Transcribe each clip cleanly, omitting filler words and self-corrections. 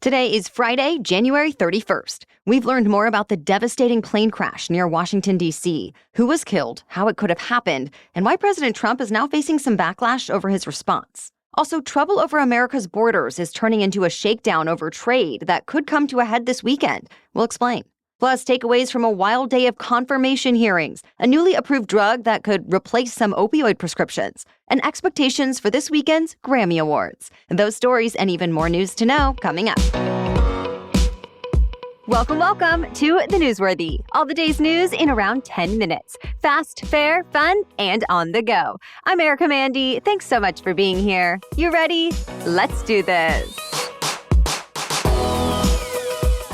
Today is Friday, January 31st. We've learned more about the devastating plane crash near Washington, D.C., who was killed, how it could have happened, and why President Trump is now facing some backlash over his response. Also, trouble over America's borders is turning into a shakedown over trade that could come to a head this weekend. We'll explain. Plus, takeaways from a wild day of confirmation hearings, a newly approved drug that could replace some opioid prescriptions, and expectations for this weekend's Grammy Awards. Those stories and even more news to know coming up. Welcome to The Newsworthy. All the day's news in around 10 minutes. Fast, fair, fun, and on the go. I'm Erica Mandy. Thanks so much for being here. You ready? Let's do this.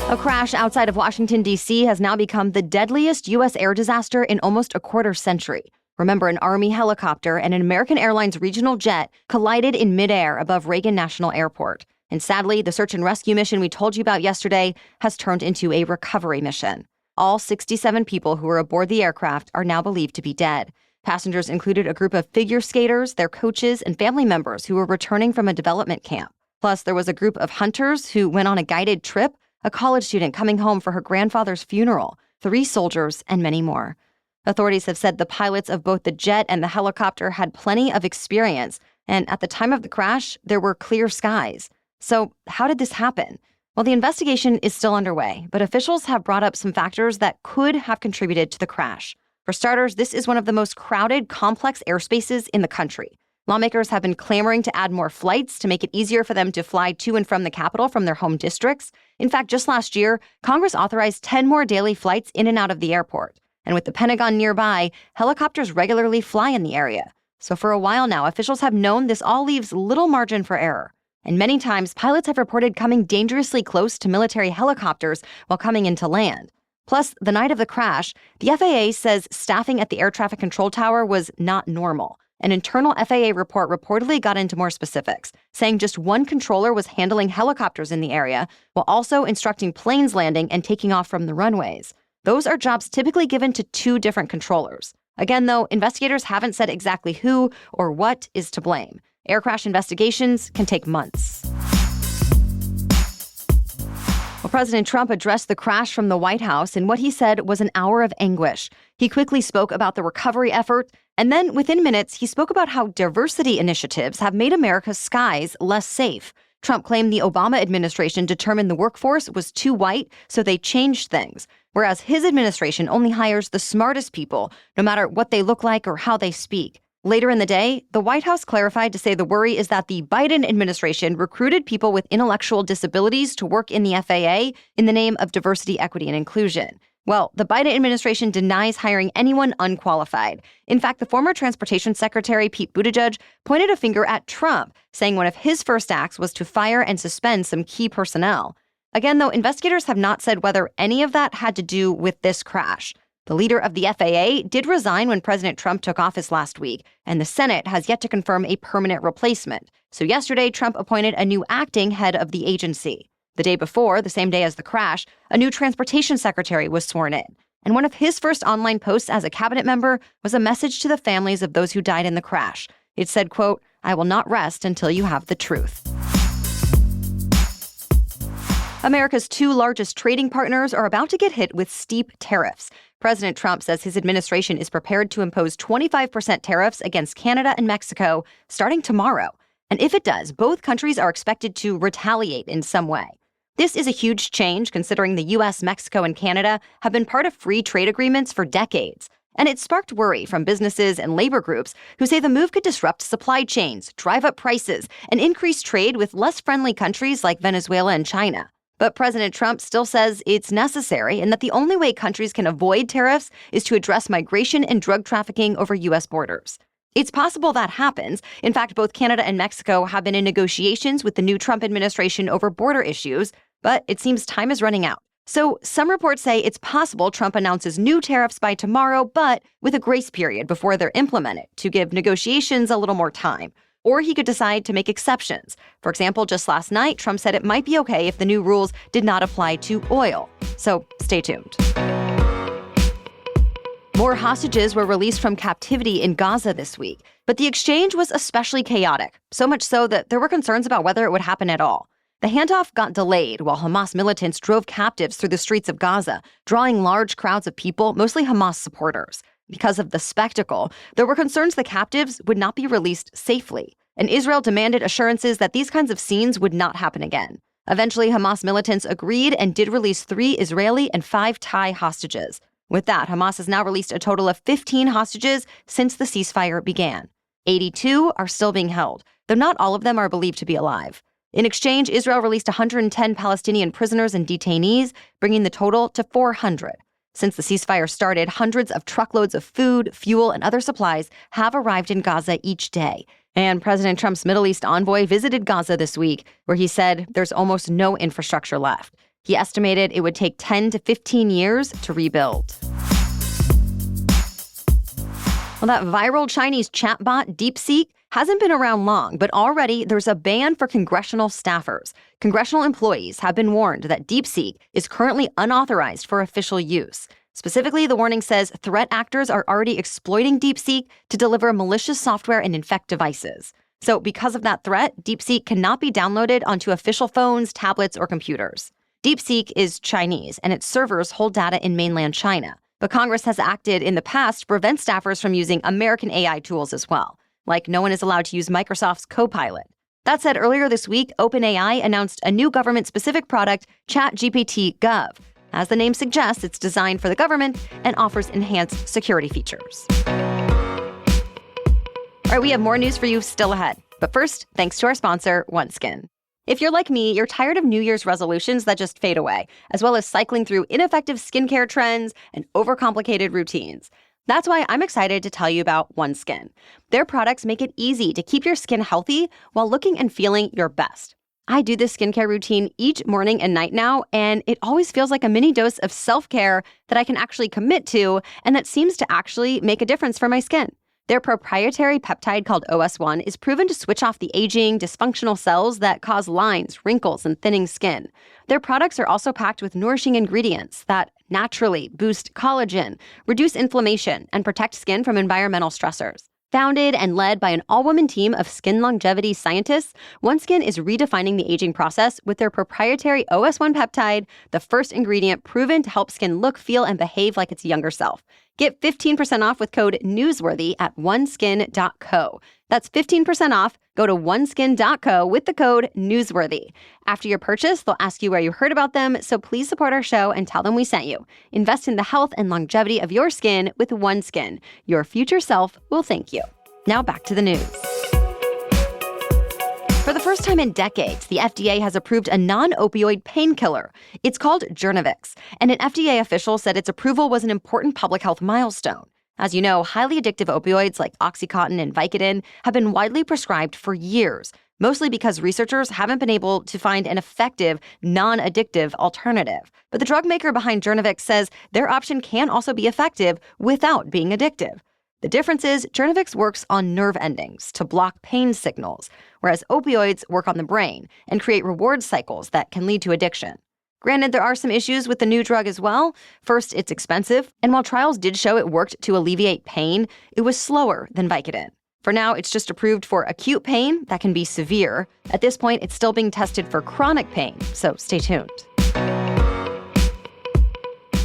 A crash outside of Washington, D.C. has now become the deadliest U.S. air disaster in almost a quarter century. Remember, an Army helicopter and an American Airlines regional jet collided in midair above Reagan National Airport. And sadly, the search and rescue mission we told you about yesterday has turned into a recovery mission. All 67 people who were aboard the aircraft are now believed to be dead. Passengers included a group of figure skaters, their coaches, and family members who were returning from a development camp. Plus, there was a group of hunters who went on a guided trip, a college student coming home for her grandfather's funeral, 3 soldiers, and many more. Authorities have said the pilots of both the jet and the helicopter had plenty of experience, and at the time of the crash, there were clear skies. So how did this happen? Well, the investigation is still underway, but officials have brought up some factors that could have contributed to the crash. For starters, this is one of the most crowded, complex airspaces in the country. Lawmakers have been clamoring to add more flights to make it easier for them to fly to and from the Capitol from their home districts. In fact, just last year, Congress authorized 10 more daily flights in and out of the airport. And with the Pentagon nearby, helicopters regularly fly in the area. So for a while now, officials have known this all leaves little margin for error. And many times, pilots have reported coming dangerously close to military helicopters while coming into land. Plus, the night of the crash, the FAA says staffing at the air traffic control tower was not normal. An internal FAA report reportedly got into more specifics, saying just one controller was handling helicopters in the area, while also instructing planes landing and taking off from the runways. Those are jobs typically given to 2 different controllers. Again, though, investigators haven't said exactly who or what is to blame. Air crash investigations can take months. Well, President Trump addressed the crash from the White House in what he said was an hour of anguish. He quickly spoke about the recovery effort, and then within minutes, he spoke about how diversity initiatives have made America's skies less safe. Trump claimed the Obama administration determined the workforce was too white, so they changed things, whereas his administration only hires the smartest people, no matter what they look like or how they speak. Later in the day, the White House clarified to say the worry is that the Biden administration recruited people with intellectual disabilities to work in the FAA in the name of diversity, equity, and inclusion. Well, the Biden administration denies hiring anyone unqualified. In fact, the former Transportation Secretary, Pete Buttigieg, pointed a finger at Trump, saying one of his first acts was to fire and suspend some key personnel. Again, though, investigators have not said whether any of that had to do with this crash. The leader of the FAA did resign when President Trump took office last week, and the Senate has yet to confirm a permanent replacement. So yesterday, Trump appointed a new acting head of the agency. The day before, the same day as the crash, a new transportation secretary was sworn in. And one of his first online posts as a cabinet member was a message to the families of those who died in the crash. It said, quote, "I will not rest until you have the truth." America's 2 largest trading partners are about to get hit with steep tariffs. President Trump says his administration is prepared to impose 25% tariffs against Canada and Mexico starting tomorrow. And if it does, both countries are expected to retaliate in some way. This is a huge change considering the U.S., Mexico, and Canada have been part of free trade agreements for decades. And it sparked worry from businesses and labor groups who say the move could disrupt supply chains, drive up prices, and increase trade with less friendly countries like Venezuela and China. But President Trump still says it's necessary and that the only way countries can avoid tariffs is to address migration and drug trafficking over U.S. borders. It's possible that happens. In fact, both Canada and Mexico have been in negotiations with the new Trump administration over border issues, but it seems time is running out. So some reports say it's possible Trump announces new tariffs by tomorrow, but with a grace period before they're implemented to give negotiations a little more time. Or he could decide to make exceptions. For example, just last night, Trump said it might be okay if the new rules did not apply to oil. So stay tuned. More hostages were released from captivity in Gaza this week, but the exchange was especially chaotic, so much so that there were concerns about whether it would happen at all. The handoff got delayed while Hamas militants drove captives through the streets of Gaza, drawing large crowds of people, mostly Hamas supporters. Because of the spectacle, there were concerns the captives would not be released safely, and Israel demanded assurances that these kinds of scenes would not happen again. Eventually, Hamas militants agreed and did release 3 Israeli and 5 Thai hostages. With that, Hamas has now released a total of 15 hostages since the ceasefire began. 82 are still being held, though not all of them are believed to be alive. In exchange, Israel released 110 Palestinian prisoners and detainees, bringing the total to 400. Since the ceasefire started, hundreds of truckloads of food, fuel, and other supplies have arrived in Gaza each day. And President Trump's Middle East envoy visited Gaza this week, where he said there's almost no infrastructure left. He estimated it would take 10 to 15 years to rebuild. Well, that viral Chinese chatbot DeepSeek hasn't been around long, but already there's a ban for congressional staffers. Congressional employees have been warned that DeepSeek is currently unauthorized for official use. Specifically, the warning says threat actors are already exploiting DeepSeek to deliver malicious software and infect devices. So because of that threat, DeepSeek cannot be downloaded onto official phones, tablets, or computers. DeepSeek is Chinese, and its servers hold data in mainland China. But Congress has acted in the past to prevent staffers from using American AI tools as well. Like no one is allowed to use Microsoft's Copilot. That said, earlier this week, OpenAI announced a new government-specific product, ChatGPT Gov. As the name suggests, it's designed for the government and offers enhanced security features. All right, we have more news for you still ahead. But first, thanks to our sponsor, OneSkin. If you're like me, you're tired of New Year's resolutions that just fade away, as well as cycling through ineffective skincare trends and overcomplicated routines. That's why I'm excited to tell you about OneSkin. Their products make it easy to keep your skin healthy while looking and feeling your best. I do this skincare routine each morning and night now, and it always feels like a mini dose of self-care that I can actually commit to and that seems to actually make a difference for my skin. Their proprietary peptide called OS1 is proven to switch off the aging, dysfunctional cells that cause lines, wrinkles, and thinning skin. Their products are also packed with nourishing ingredients that naturally boost collagen, reduce inflammation, and protect skin from environmental stressors. Founded and led by an all-woman team of skin longevity scientists, OneSkin is redefining the aging process with their proprietary OS1 peptide, the first ingredient proven to help skin look, feel, and behave like its younger self. Get 15% off with code NEWSWORTHY at oneskin.co. That's 15% off. Go to oneskin.co with the code NEWSWORTHY. After your purchase, they'll ask you where you heard about them, so please support our show and tell them we sent you. Invest in the health and longevity of your skin with OneSkin. Your future self will thank you. Now back to the news. For the first time in decades, the FDA has approved a non-opioid painkiller. It's called Journavx, and an FDA official said its approval was an important public health milestone. As you know, highly addictive opioids like Oxycontin and Vicodin have been widely prescribed for years, mostly because researchers haven't been able to find an effective, non-addictive alternative. But the drug maker behind Journavx says their option can also be effective without being addictive. The difference is Journavx works on nerve endings to block pain signals, whereas opioids work on the brain and create reward cycles that can lead to addiction. Granted, there are some issues with the new drug as well. First, it's expensive, and while trials did show it worked to alleviate pain, it was slower than Vicodin. For now, it's just approved for acute pain that can be severe. At this point, it's still being tested for chronic pain, so stay tuned.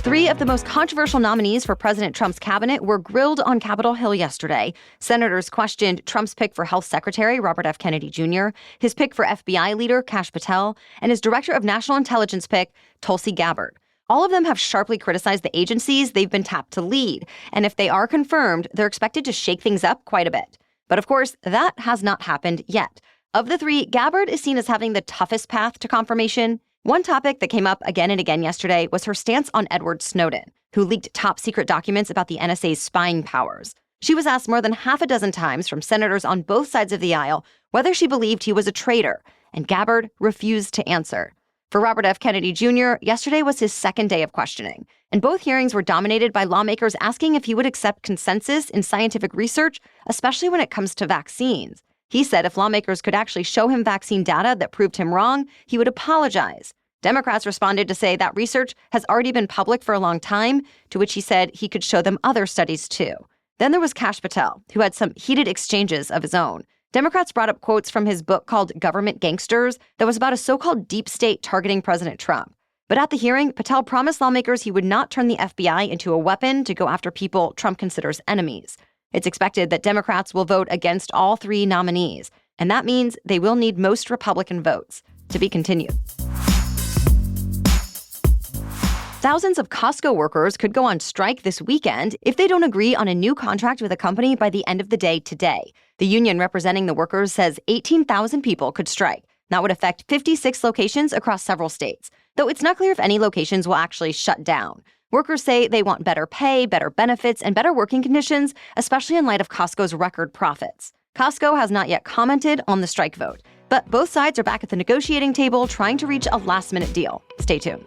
3 of the most controversial nominees for President Trump's cabinet were grilled on Capitol Hill yesterday. Senators questioned Trump's pick for Health Secretary, Robert F. Kennedy Jr., his pick for FBI leader, Kash Patel, and his Director of National Intelligence pick, Tulsi Gabbard. All of them have sharply criticized the agencies they've been tapped to lead, and if they are confirmed, they're expected to shake things up quite a bit. But of course, that has not happened yet. Of the 3, Gabbard is seen as having the toughest path to confirmation. One topic that came up again and again yesterday was her stance on Edward Snowden, who leaked top-secret documents about the NSA's spying powers. She was asked more than half a dozen times from senators on both sides of the aisle whether she believed he was a traitor, and Gabbard refused to answer. For Robert F. Kennedy Jr., yesterday was his second day of questioning, and both hearings were dominated by lawmakers asking if he would accept consensus in scientific research, especially when it comes to vaccines. He said if lawmakers could actually show him vaccine data that proved him wrong, he would apologize. Democrats responded to say that research has already been public for a long time, to which he said he could show them other studies too. Then there was Kash Patel, who had some heated exchanges of his own. Democrats brought up quotes from his book called Government Gangsters that was about a so-called deep state targeting President Trump. But at the hearing, Patel promised lawmakers he would not turn the FBI into a weapon to go after people Trump considers enemies. It's expected that Democrats will vote against all three nominees, and that means they will need most Republican votes. To be continued. Thousands of Costco workers could go on strike this weekend if they don't agree on a new contract with a company by the end of the day today. The union representing the workers says 18,000 people could strike. That would affect 56 locations across several states, though it's not clear if any locations will actually shut down. Workers say they want better pay, better benefits, and better working conditions, especially in light of Costco's record profits. Costco has not yet commented on the strike vote, but both sides are back at the negotiating table trying to reach a last-minute deal. Stay tuned.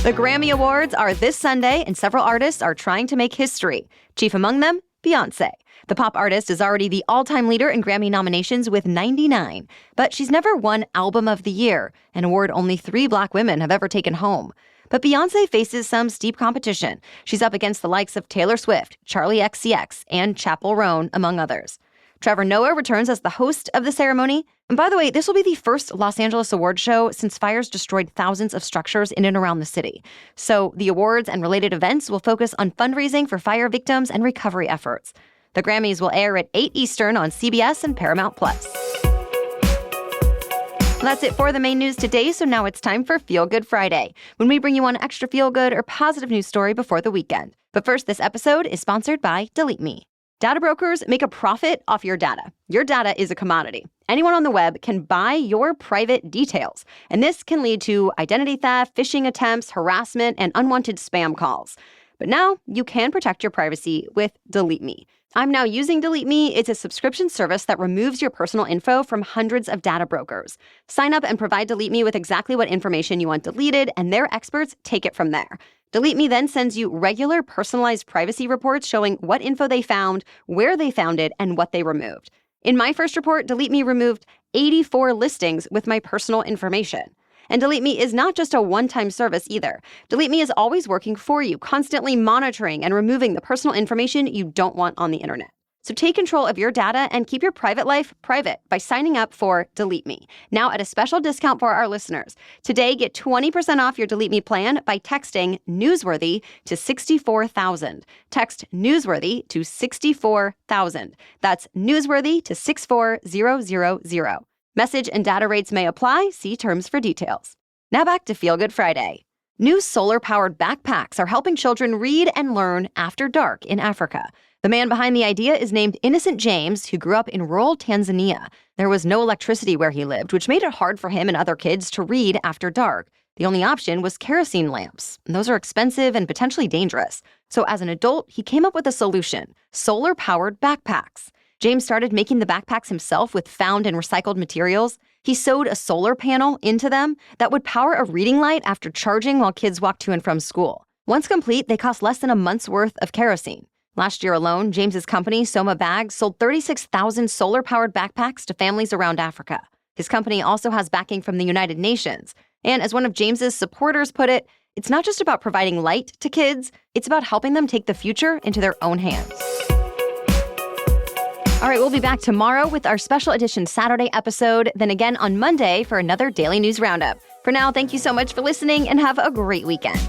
The Grammy Awards are this Sunday, and several artists are trying to make history. Chief among them, Beyoncé. The pop artist is already the all-time leader in Grammy nominations with 99, but she's never won Album of the Year, an award only 3 Black women have ever taken home. But Beyoncé faces some steep competition. She's up against the likes of Taylor Swift, Charli XCX, and Chappell Roan, among others. Trevor Noah returns as the host of the ceremony. And by the way, this will be the first Los Angeles award show since fires destroyed thousands of structures in and around the city. So the awards and related events will focus on fundraising for fire victims and recovery efforts. The Grammys will air at 8 Eastern on CBS and Paramount+. That's it for the main news today, so now it's time for Feel Good Friday, when we bring you one extra feel-good or positive news story before the weekend. But first, this episode is sponsored by Delete Me. Data brokers make a profit off your data. Your data is a commodity. Anyone on the web can buy your private details, and this can lead to identity theft, phishing attempts, harassment, and unwanted spam calls. But now you can protect your privacy with Delete Me. I'm now using Delete Me. It's a subscription service that removes your personal info from hundreds of data brokers. Sign up and provide Delete Me with exactly what information you want deleted, and their experts take it from there. Delete Me then sends you regular personalized privacy reports showing what info they found, where they found it, and what they removed. In my first report, Delete Me removed 84 listings with my personal information. And Delete Me is not just a one-time service either. Delete Me is always working for you, constantly monitoring and removing the personal information you don't want on the internet. So take control of your data and keep your private life private by signing up for Delete Me, now at a special discount for our listeners. Today, get 20% off your Delete Me plan by texting Newsworthy to 64,000. Text Newsworthy to 64,000. That's Newsworthy to 64000. Message and data rates may apply. See terms for details. Now back to Feel Good Friday. New solar-powered backpacks are helping children read and learn after dark in Africa. The man behind the idea is named Innocent James, who grew up in rural Tanzania. There was no electricity where he lived, which made it hard for him and other kids to read after dark. The only option was kerosene lamps, and those are expensive and potentially dangerous. So as an adult, he came up with a solution: solar-powered backpacks. James started making the backpacks himself with found and recycled materials. He sewed a solar panel into them that would power a reading light after charging while kids walked to and from school. Once complete, they cost less than a month's worth of kerosene. Last year alone, James's company, Soma Bags, sold 36,000 solar-powered backpacks to families around Africa. His company also has backing from the United Nations. And as one of James's supporters put it, it's not just about providing light to kids, it's about helping them take the future into their own hands. All right, we'll be back tomorrow with our special edition Saturday episode, then again on Monday for another Daily News Roundup. For now, thank you so much for listening and have a great weekend.